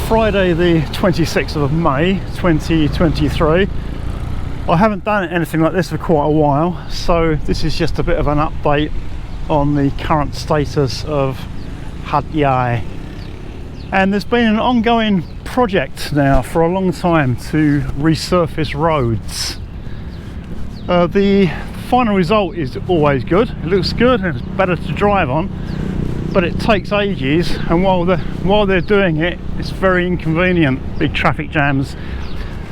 Friday the 26th of May 2023. I haven't done anything like this for quite a while, so this is just a bit of an update on the current status of Hat Yai. And there's been an ongoing project now for a long time to resurface roads. The final result is always good. It looks good and it's better to drive on, but it takes ages, and while they're doing it, it's very inconvenient, big traffic jams.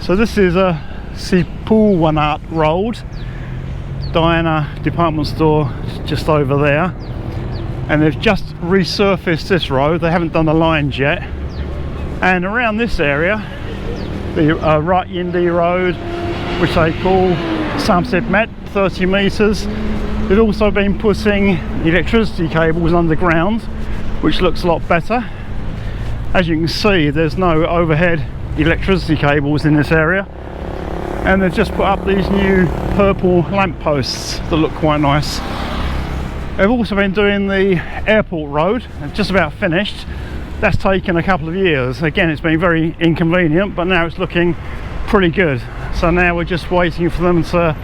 So this is a Sipulwanat Road, Diana department store just over there, and they've just resurfaced this road. They haven't done the lines yet, and around this area, the Rat Yindi Road, which they call Samsit Met, 30 metres. They've also been putting electricity cables underground, which looks a lot better. As you can see, there's no overhead electricity cables in this area, and they've just put up these new purple lampposts that look quite nice. They've also been doing the airport road, just about finished. That's taken a couple of years. Again, it's been very inconvenient, but now it's looking pretty good. So now we're just waiting for them to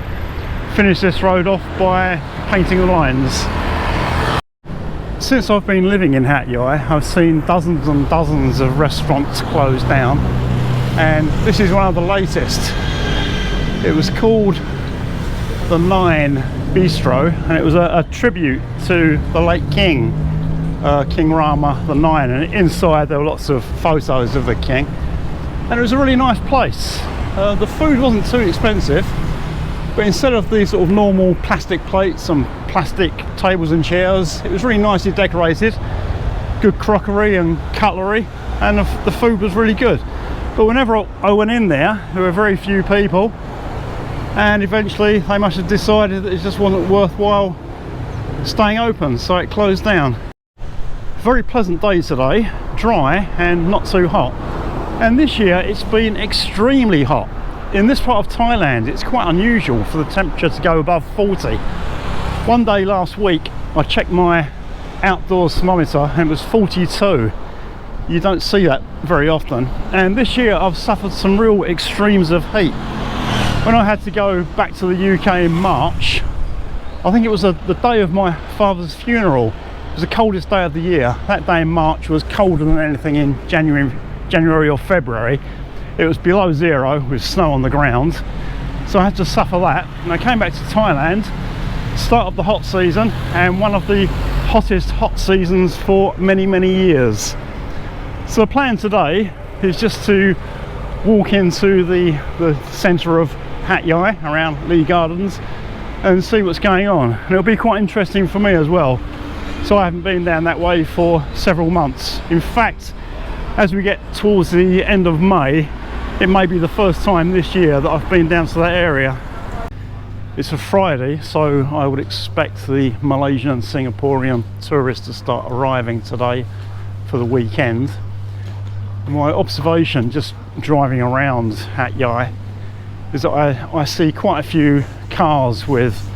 finish this road off by painting the lines. Since I've been living in Hat Yai, I've seen dozens and dozens of restaurants close down, and this is one of the latest. It was called the Nine Bistro, and it was a tribute to the late king, King Rama the Nine, and inside there were lots of photos of the king, and it was a really nice place. The food wasn't too expensive, but instead of these sort of normal plastic plates and plastic tables and chairs, it was really nicely decorated, good crockery and cutlery, and the food was really good. But whenever I went in there were very few people, and eventually they must have decided that it just wasn't worthwhile staying open, so it closed down. Very pleasant day today, dry and not too hot. And this year it's been extremely hot. In this part of Thailand, it's quite unusual for the temperature to go above 40. One day last week, I checked my outdoor thermometer and it was 42. You don't see that very often. And this year I've suffered some real extremes of heat. When I had to go back to the UK in March, I think it was the day of my father's funeral. It was the coldest day of the year. That day in March was colder than anything in January or February. It was below zero with snow on the ground, so I had to suffer that. And I came back to Thailand, start of the hot season, and one of the hottest hot seasons for many years. So the plan today is just to walk into the centre of Hat Yai around Lee Gardens and see what's going on, and it'll be quite interesting for me as well. So I haven't been down that way for several months. In fact, as we get towards the end of May, it may be the first time this year that I've been down to that area. It's a Friday, so I would expect the Malaysian and Singaporean tourists to start arriving today for the weekend. My observation just driving around Hat Yai is that I see quite a few cars with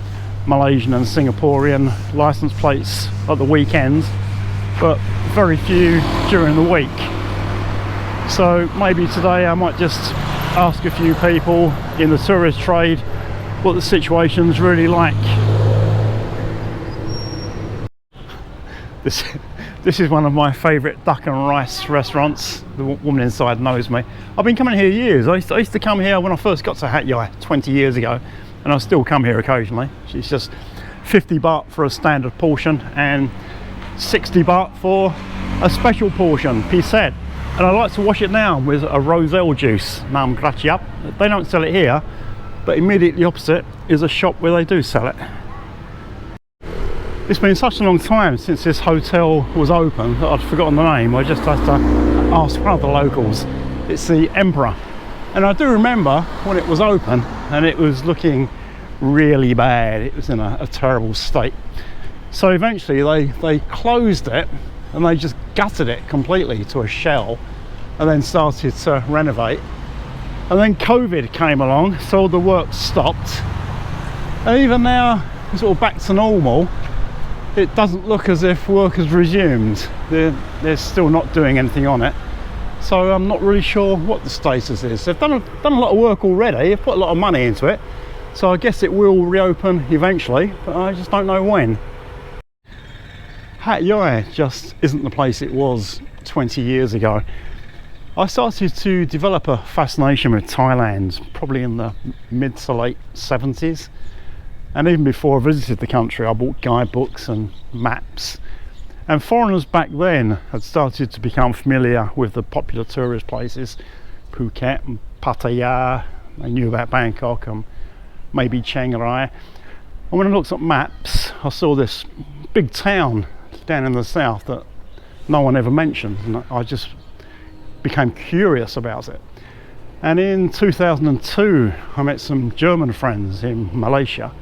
Malaysian and Singaporean license plates at the weekend, but very few during the week. So maybe today I might just ask a few people in the tourist trade what the situation's really like. This is one of my favourite duck and rice restaurants. The woman inside knows me. I've been coming here years. I used to come here when I first got to Hat Yai 20 years ago, and I still come here occasionally. It's just 50 baht for a standard portion and 60 baht for a special portion, pisset. And I like to wash it down with a roselle juice, nam gratiap. They don't sell it here, but immediately opposite is a shop where they do sell it. It's been such a long time since this hotel was open that I'd forgotten the name. I just had to ask one of the locals. It's the Emperor. And I do remember when it was open and it was looking really bad. It was in a terrible state. So eventually they closed it and they just gutted it completely to a shell and then started to renovate. And then COVID came along, so all the work stopped. And even now, it's all back to normal. It doesn't look as if work has resumed. They're still not doing anything on it. so I'm not really sure what the status is. They've done a lot of work already, they've put a lot of money into it, so I guess it will reopen eventually, but I just don't know when. Hat Yai just isn't the place it was 20 years ago. I started to develop a fascination with Thailand probably in the mid to late 70s, and even before I visited the country I bought guidebooks and maps, and foreigners back then had started to become familiar with the popular tourist places, Phuket and Pattaya. They knew about Bangkok and maybe Chiang Rai, and when I looked at maps I saw this big town down in the south that no one ever mentioned, and I just became curious about it. And in 2002 I met some German friends in Malaysia,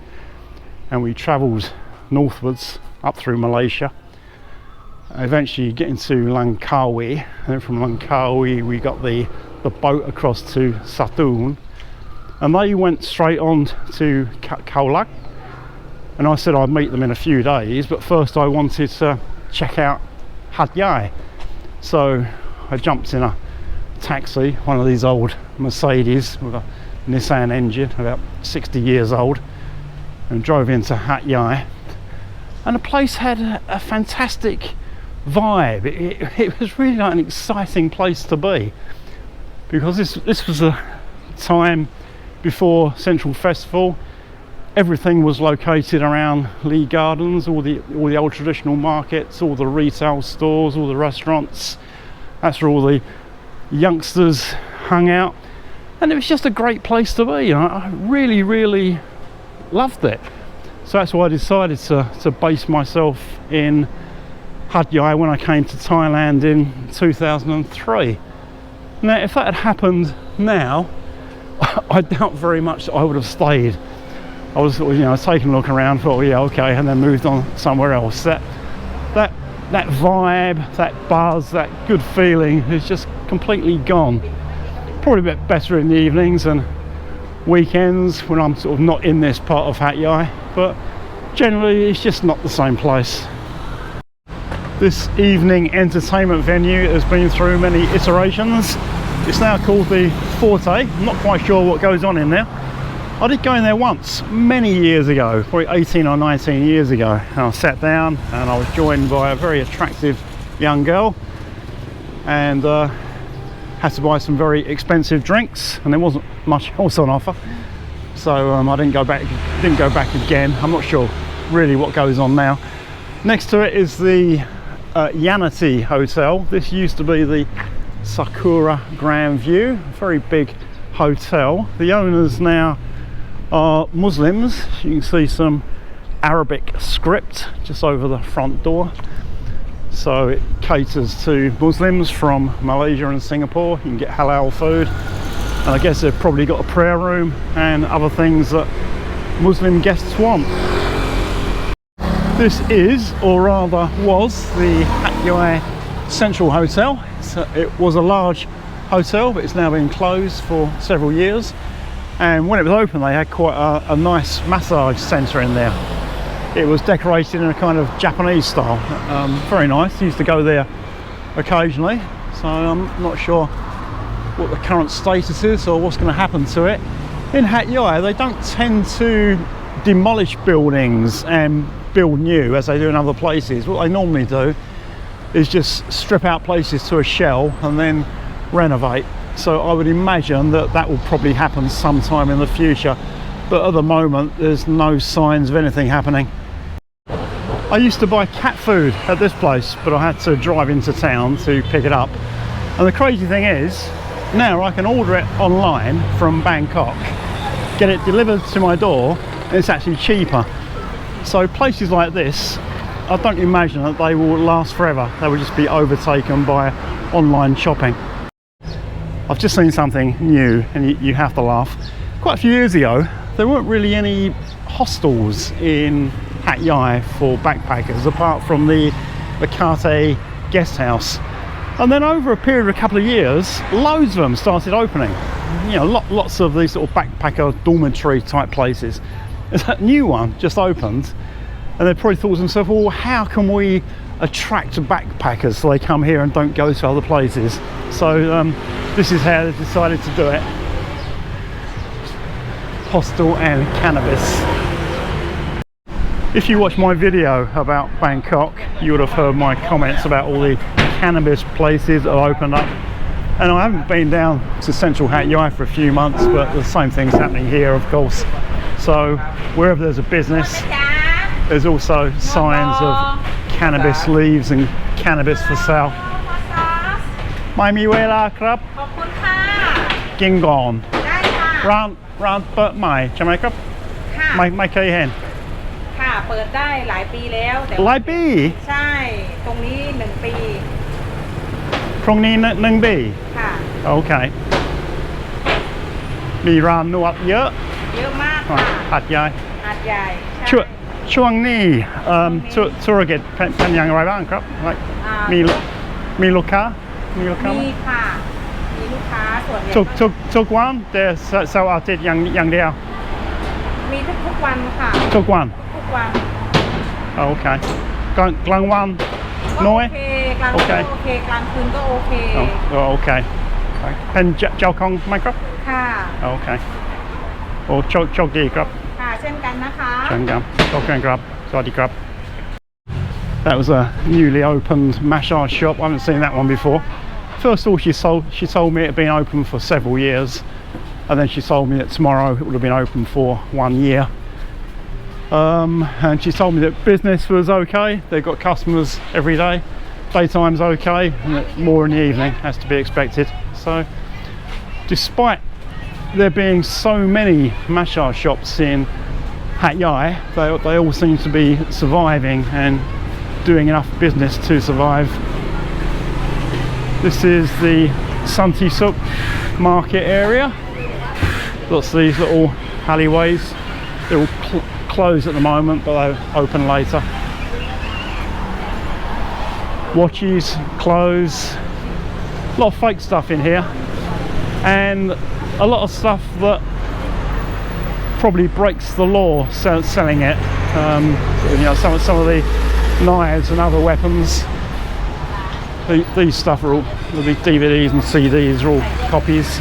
and we travelled northwards up through Malaysia, eventually getting to Langkawi, and then from Langkawi we got the boat across to Satun, and they went straight on to Khao Lak, and I said I'd meet them in a few days, but first I wanted to check out Hat Yai. So I jumped in a taxi, one of these old Mercedes with a Nissan engine, about 60 years old, and drove into Hat Yai. And the place had a fantastic vibe. It was really like an exciting place to be, because this was a time before Central Festival. Everything was located around Lee Gardens, all the old traditional markets, all the retail stores, all the restaurants. That's where all the youngsters hung out, and it was just a great place to be. I really loved it. So that's why I decided to base myself in Hat Yai when I came to Thailand in 2003. Now, if that had happened now, I doubt very much that I would have stayed. I was taking a look around, thought, yeah, okay, and then moved on somewhere else. That vibe, that buzz, that good feeling is just completely gone. Probably a bit better in the evenings and weekends when I'm sort of not in this part of Hat Yai, but generally it's just not the same place. This evening entertainment venue has been through many iterations. It's now called the Forte. I'm not quite sure what goes on in there. I did go in there once, many years ago, probably 18 or 19 years ago, and I sat down and I was joined by a very attractive young girl, and had to buy some very expensive drinks, and there wasn't much else on offer, so I didn't go back again. I'm not sure really what goes on now. Next to it is the Yanati Hotel. This used to be the Sakura Grand View, a very big hotel. The owners now are Muslims. You can see some Arabic script just over the front door, so it caters to Muslims from Malaysia and Singapore. You can get halal food, and I guess they've probably got a prayer room and other things that Muslim guests want. This is, or rather was, the Hat Yai Central Hotel. It was a large hotel, but it's now been closed for several years. And when it was open, they had quite a nice massage centre in there. It was decorated in a kind of Japanese style. Very nice. I used to go there occasionally, so I'm not sure what the current status is or what's going to happen to it. In Hat Yai, they don't tend to demolish buildings and build new as they do in other places. What they normally do is just strip out places to a shell and then renovate. So I would imagine that will probably happen sometime in the future, but at the moment there's no signs of anything happening. I used to buy cat food at this place, but I had to drive into town to pick it up. And the crazy thing is, now I can order it online from Bangkok, get it delivered to my door, and it's actually cheaper. So places like this, I don't imagine that they will last forever. They will just be overtaken by online shopping. I've just seen something new, and you have to laugh. Quite a few years ago, there weren't really any hostels in Hat Yai for backpackers, apart from the Carte guest house. And then over a period of a couple of years, loads of them started opening. You know, lots of these sort of backpacker dormitory type places. There's a new one just opened, and they probably thought to themselves, well, how can we attract backpackers so they come here and don't go to other places. So this is how they decided to do it. Hostel and cannabis. If you watch my video about Bangkok, you would have heard my comments about all the cannabis places that have opened up. And I haven't been down to central Hat Yai for a few months, but the same thing's happening here, of course. So wherever there's a business, there's also signs of cannabis leaves and cannabis for sale. ไม่มีเวลาครับ ขอบคุณค่ะ กินก่อน ได้ค่ะ ร้านเปิดใหม่ใช่ไหมครับ ค่ะ ไม่เคยเห็น ค่ะ เปิดได้หลายปีแล้วแต่ หลายปี ใช่ ตรงนี้1 ปี ตรงนี้1 ปี ค่ะ โอเคมีร้านนวดเยอะ เยอะมากค่ะ หัดใหญ่ หาดใหญ่ใช่ ช่วงนี้ธุรกิจเป็นอย่างไรบ้างครับ มีลูกค้าไหม มีค่ะ มีลูกค้าส่วนใหญ่ ทุกวันแต่เสาร์อาทิตย์อย่างเดียว มีทุกวันค่ะ ทุกวัน ทุกวัน โอเคกลางวันน้อย โอเคกลางวันโอเคกลางคืนก็โอเค โอเคเป็นเจ้าของไหมครับ ค่ะ โอเคโอ้โชคดีครับ ค่ะเช่นกันนะคะ เช่นกันโอเคครับสวัสดีครับ That was a newly opened massage shop. I haven't seen that one before. First of all, she told me it had been open for several years, and then she told me that tomorrow it would have been open for 1 year. And she told me that business was okay. They've got customers every day. Daytime's okay, and that more in the evening, as to be expected. So, despite there being so many massage shops in Hat Yai, they all seem to be surviving and doing enough business to survive. This is the Santi Suk market area. Lots of these little alleyways. They're all closed at the moment, but they'll open later. Watches, clothes, a lot of fake stuff in here, and a lot of stuff that probably breaks the law selling it. You know, some of the knives and other weapons. These stuff are all the DVDs and CDs are all copies.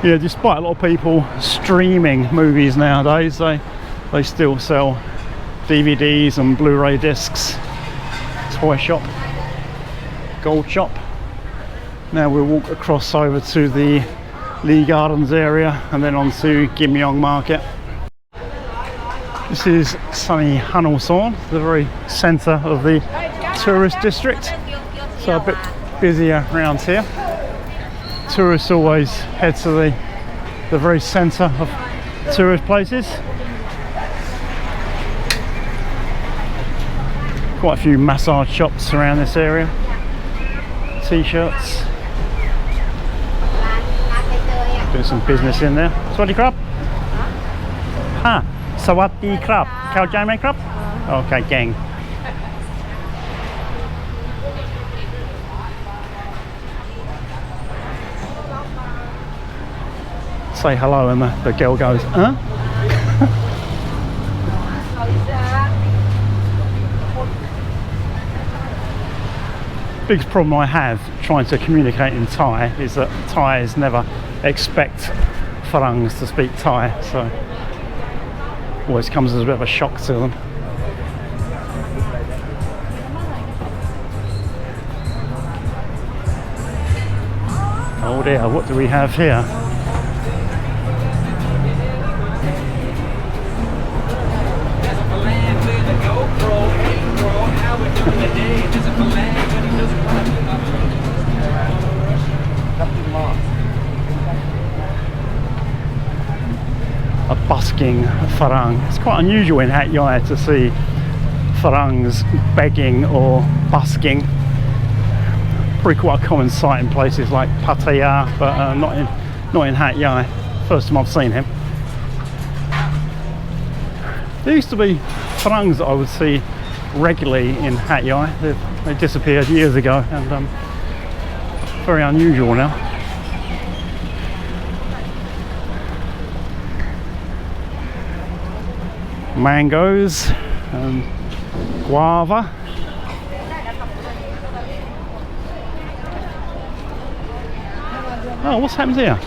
Yeah, despite a lot of people streaming movies nowadays, they still sell DVDs and Blu-ray discs. Toy shop, gold shop. Now we'll walk across over to the Lee Gardens area and then on to Kim Yong Market. This is sunny Hanulson, the very centre of the tourist district. So a bit busier around here. Tourists always head to the very centre of tourist places. Quite a few massage shops around this area. T-shirts. Doing some business in there. Sawasdee krab. Sawasdee krab. เข้าใจไหมครับ โอเคเก่ง Say hello and the girl goes, huh? Biggest problem I have trying to communicate in Thai is that Thais never expect Farangs to speak Thai, so always comes as a bit of a shock to them. Oh dear, what do we have here? A busking Farang. It's quite unusual in Hat Yai to see Farangs begging or busking. Probably quite a common sight in places like Pattaya, but not in Hat Yai. First time I've seen him. There used to be Farangs that I would see regularly in Hat Yai. They disappeared years ago, and very unusual now. mangoes and guava. Oh, what's happened here?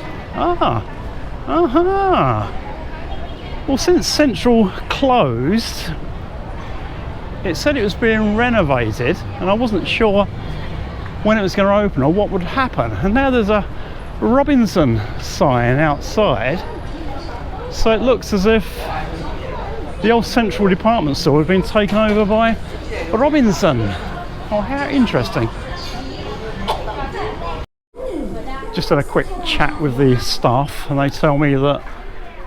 Well, since Central closed, it said it was being renovated, and I wasn't sure when it was going to open or what would happen. And now there's a Robinson sign outside, so it looks as if the old Central department store had been taken over by Robinson. Oh, how interesting. Just had a quick chat with the staff, and they tell me that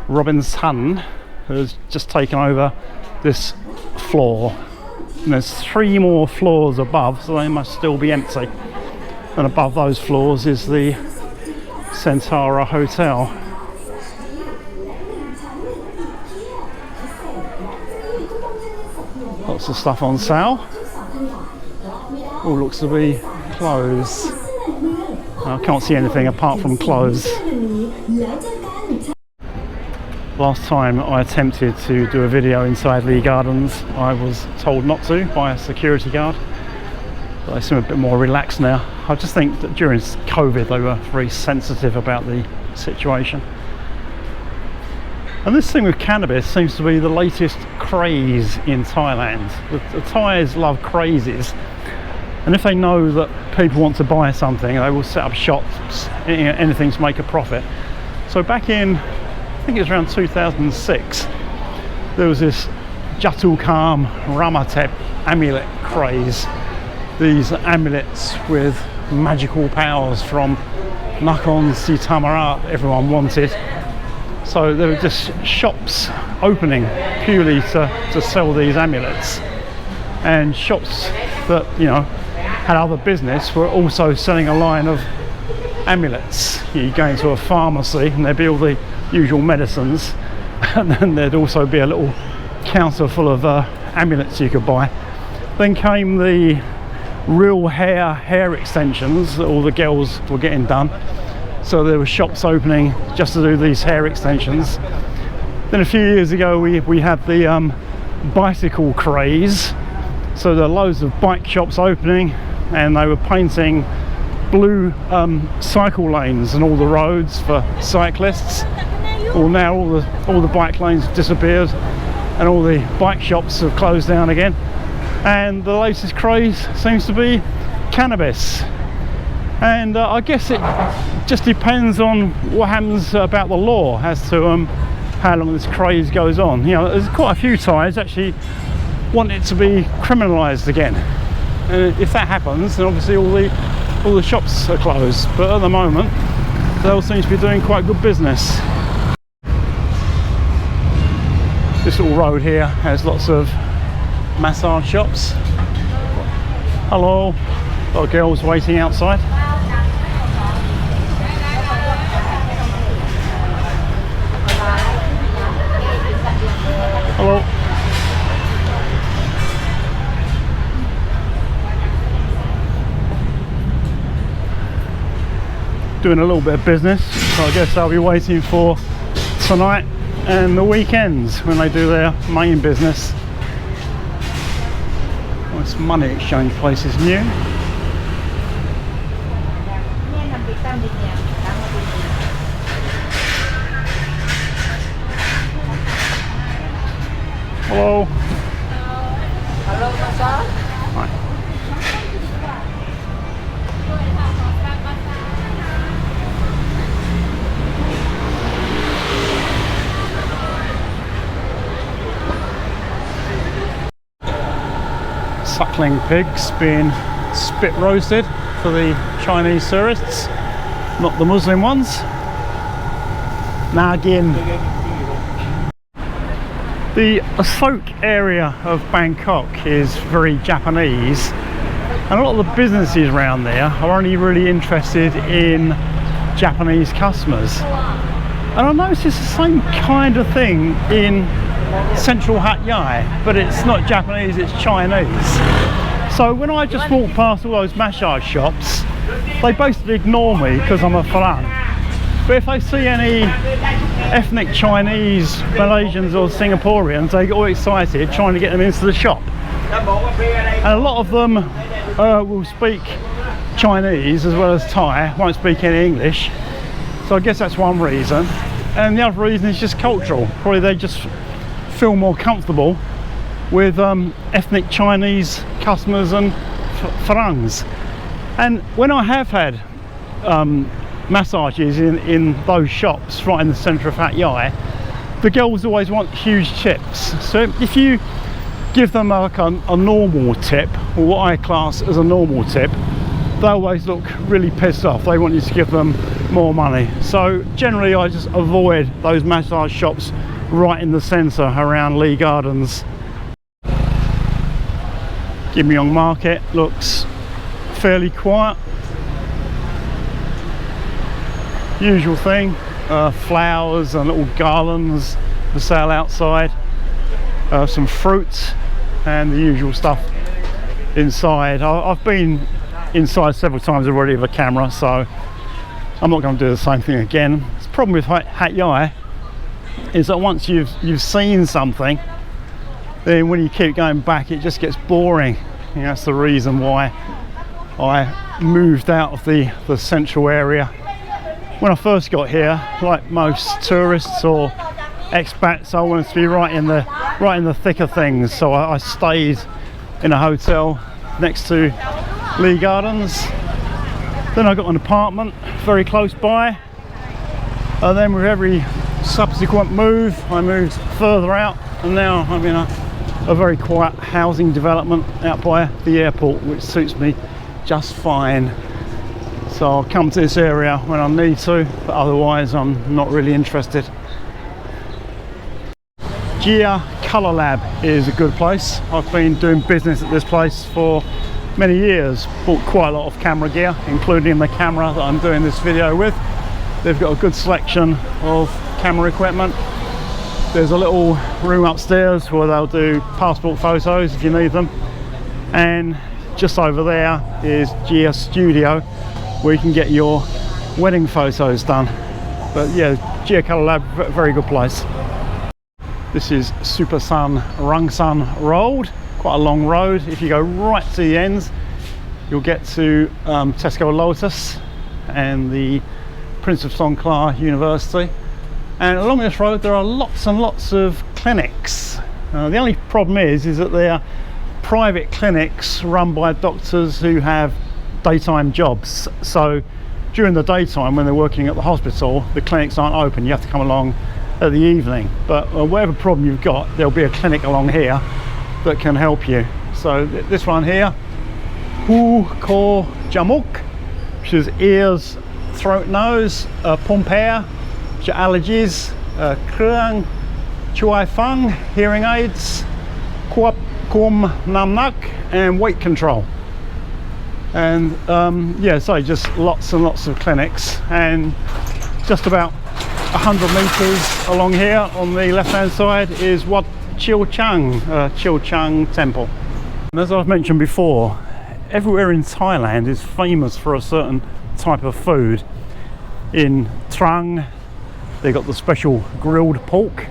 Robinson has just taken over this floor, and there's 3 more floors above, so they must still be empty. And above those floors is the Centara Hotel. Lots of stuff on sale. All looks to be clothes. I can't see anything apart from clothes. Last time I attempted to do a video inside Lee Gardens, I was told not to by a security guard. But they seem a bit more relaxed now. I just think that during COVID they were very sensitive about the situation. And this thing with cannabis seems to be the latest craze in Thailand. The Thais love crazes, and if they know that people want to buy something, they will set up shops, anything to make a profit. So back in, I think it was around 2006, there was this Jatukham Ramatep amulet craze. These amulets with magical powers from Nakhon Si Thammarat everyone wanted. So there were just shops opening purely to sell these amulets, and shops that, you know, had other business were also selling a line of amulets. You go into a pharmacy and there'd be all the usual medicines, and then there'd also be a little counter full of amulets you could buy. Then came the real hair extensions that all the girls were getting done, so there were shops opening just to do these hair extensions. Then a few years ago we had the bicycle craze, so there were loads of bike shops opening, and they were painting blue cycle lanes and all the roads for cyclists. Well, now all the bike lanes have disappeared and all the bike shops have closed down again, and the latest craze seems to be cannabis. And I guess it just depends on what happens about the law as to how long this craze goes on. You know, there's quite a few Thais actually want it to be criminalised again, and if that happens, then obviously all the shops are closed. But at the moment, they all seem to be doing quite good business. This little road here has lots of massage shops. Hello, a lot of girls waiting outside. Hello. Doing a little bit of business, so I guess I'll be waiting for tonight and the weekends when they do their main business. Well, this money exchange place is new. Hello. Hello, massage. Hi. Suckling pigs being spit roasted for the Chinese tourists, not the Muslim ones. Nagin. The Asok area of Bangkok is very Japanese, and a lot of the businesses around there are only really interested in Japanese customers. And I noticed it's the same kind of thing in Central Hat Yai, but it's not Japanese, it's Chinese. So when I just walk past all those massage shops, they basically ignore me because I'm a Falan. But if they see any ethnic Chinese, Malaysians or Singaporeans, they get all excited trying to get them into the shop. And a lot of them will speak Chinese as well as Thai, won't speak any English. So I guess that's one reason. And the other reason is just cultural. Probably they just feel more comfortable with ethnic Chinese customers and Farangs. And when I have had massages in those shops right in the centre of Hat Yai, the girls always want huge tips. So if you give them like a normal tip, or what I class as a normal tip, they always look really pissed off. They want you to give them more money. So generally I just avoid those massage shops right in the centre around Lee Gardens. Kim Yong Market looks fairly quiet. Usual thing, flowers and little garlands for sale outside, some fruit and the usual stuff inside. I've been inside several times already with a camera, so I'm not going to do the same thing again. The problem with Hat Yai is that once you've seen something, then when you keep going back it just gets boring. And that's the reason why I moved out of the central area. When I first got here, like most tourists or expats, I wanted to be right in the thick of things. So I stayed in a hotel next to Lee Gardens. Then I got an apartment very close by. And then with every subsequent move, I moved further out, and now I'm in a very quiet housing development out by the airport, which suits me just fine. So I'll come to this area when I need to, but otherwise I'm not really interested. Gia Colour Lab is a good place. I've been doing business at this place for many years. Bought quite a lot of camera gear, including the camera that I'm doing this video with. They've got a good selection of camera equipment. There's a little room upstairs where they'll do passport photos if you need them. And just over there is Gia Studio, where you can get your wedding photos done. But yeah, Gia Colour Lab, very good place. This is Super Sun Rungsun Road, quite a long road. If you go right to the ends, you'll get to Tesco Lotus and the Prince of Songkla University. And along this road there are lots and lots of clinics. The only problem is that they are private clinics run by doctors who have daytime jobs. So during the daytime when they're working at the hospital, the clinics aren't open. You have to come along at the evening. But whatever problem you've got, there'll be a clinic along here that can help you. So this one here, Hu Ko Jamuk, which is ears, throat, nose, Pompere, which are allergies, Krung, Chuai Fung, hearing aids, Kuap Kum Namnak, and weight control. And yeah, so just lots and lots of clinics, and just about 100 meters along here on the left hand side is Wat Chiu Chang Temple. And as I've mentioned before, everywhere in Thailand is famous for a certain type of food. In Trang, they got the special grilled pork.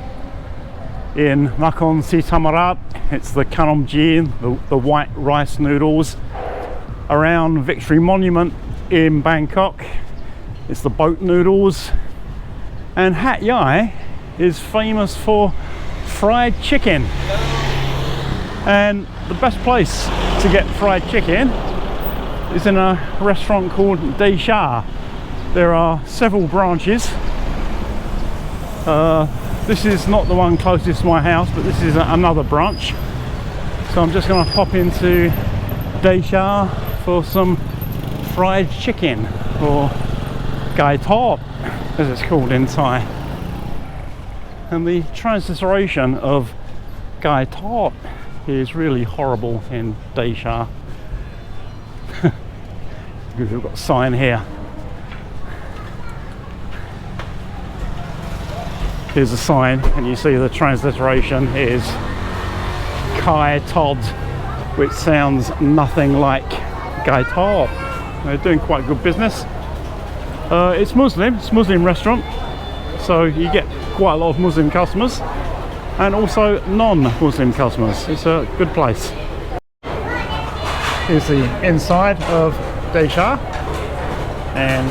In Nakhon Si Thammarat, it's the Kanom Jin, the white rice noodles. Around Victory Monument in Bangkok, it's the boat noodles. And Hat Yai is famous for fried chicken. And the best place to get fried chicken is in a restaurant called Desha. There are several branches. This is not the one closest to my house, but this is another branch. So I'm just going to pop into Desha for some fried chicken, or gai top as it's called in Thai. And the transliteration of gai top is really horrible in Desha. We've got a sign here. Here's a sign, and you see the transliteration is Kai Todd, which sounds nothing like Gai Top. They're doing quite good business. It's Muslim restaurant, so you get quite a lot of Muslim customers and also non-Muslim customers. It's a good place. Here's the inside of Deja, and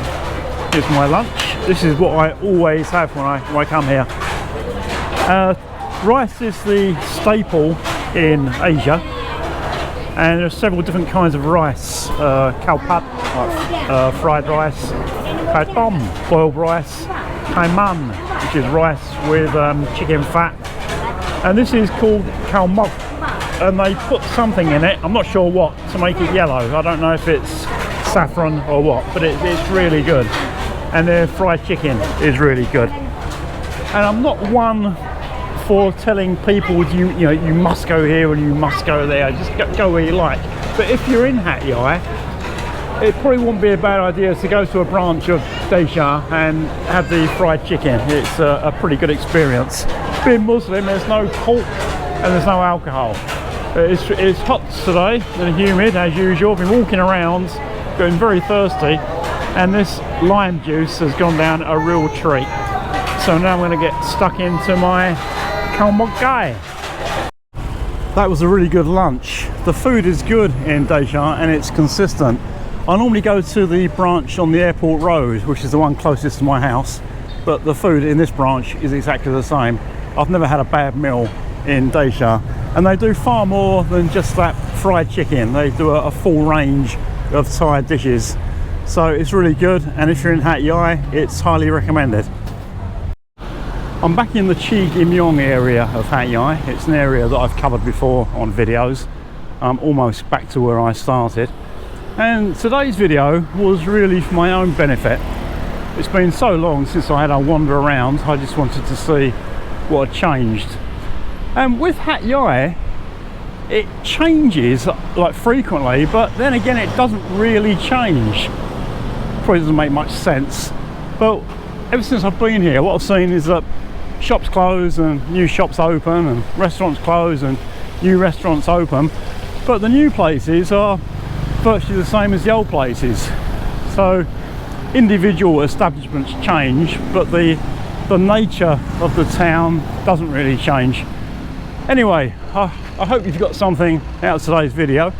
here's my lunch. This is what I always have when I come here. Rice is the staple in Asia, and there's several different kinds of rice. Khao pat, fried rice, pad tom, boiled rice, kai man, which is rice with chicken fat, and this is called khao mok, and they put something in it, I'm not sure what, to make it yellow. I don't know if it's saffron or what, but it's really good. And their fried chicken is really good. And I'm not one for telling people you must go here and you must go there. Just go where you like. But if you're in Hat Yai, it probably wouldn't be a bad idea to go to a branch of Deja and have the fried chicken. It's a pretty good experience. Being Muslim, there's no pork and there's no alcohol. It's hot today and humid as usual. I've been walking around, getting very thirsty, and this lime juice has gone down a real treat. So now I'm going to get stuck into my khao mok gai. That was a really good lunch. The food is good in Deja and it's consistent. I normally go to the branch on the airport road, which is the one closest to my house, but the food in this branch is exactly the same. I've never had a bad meal in Deja, and they do far more than just that fried chicken. They do a full range of Thai dishes, so it's really good, and if you're in Hat Yai, it's highly recommended. I'm back in the Chi Kim Yong area of Hat Yai. It's an area that I've covered before on videos. I'm almost back to where I started, and today's video was really for my own benefit. It's been so long since I had a wander around, I just wanted to see what had changed. And with Hat Yai, it changes like frequently, but then again it doesn't really change. Probably doesn't make much sense, but ever since I've been here, what I've seen is that shops close and new shops open, and restaurants close and new restaurants open, but the new places are virtually the same as the old places. So individual establishments change, but the nature of the town doesn't really change. Anyway, I hope you've got something out of today's video.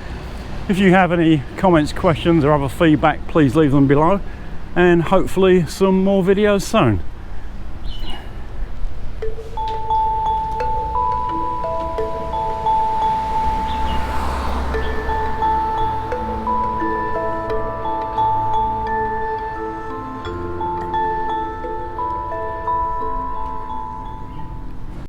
If you have any comments, questions or other feedback, please leave them below, and hopefully some more videos soon.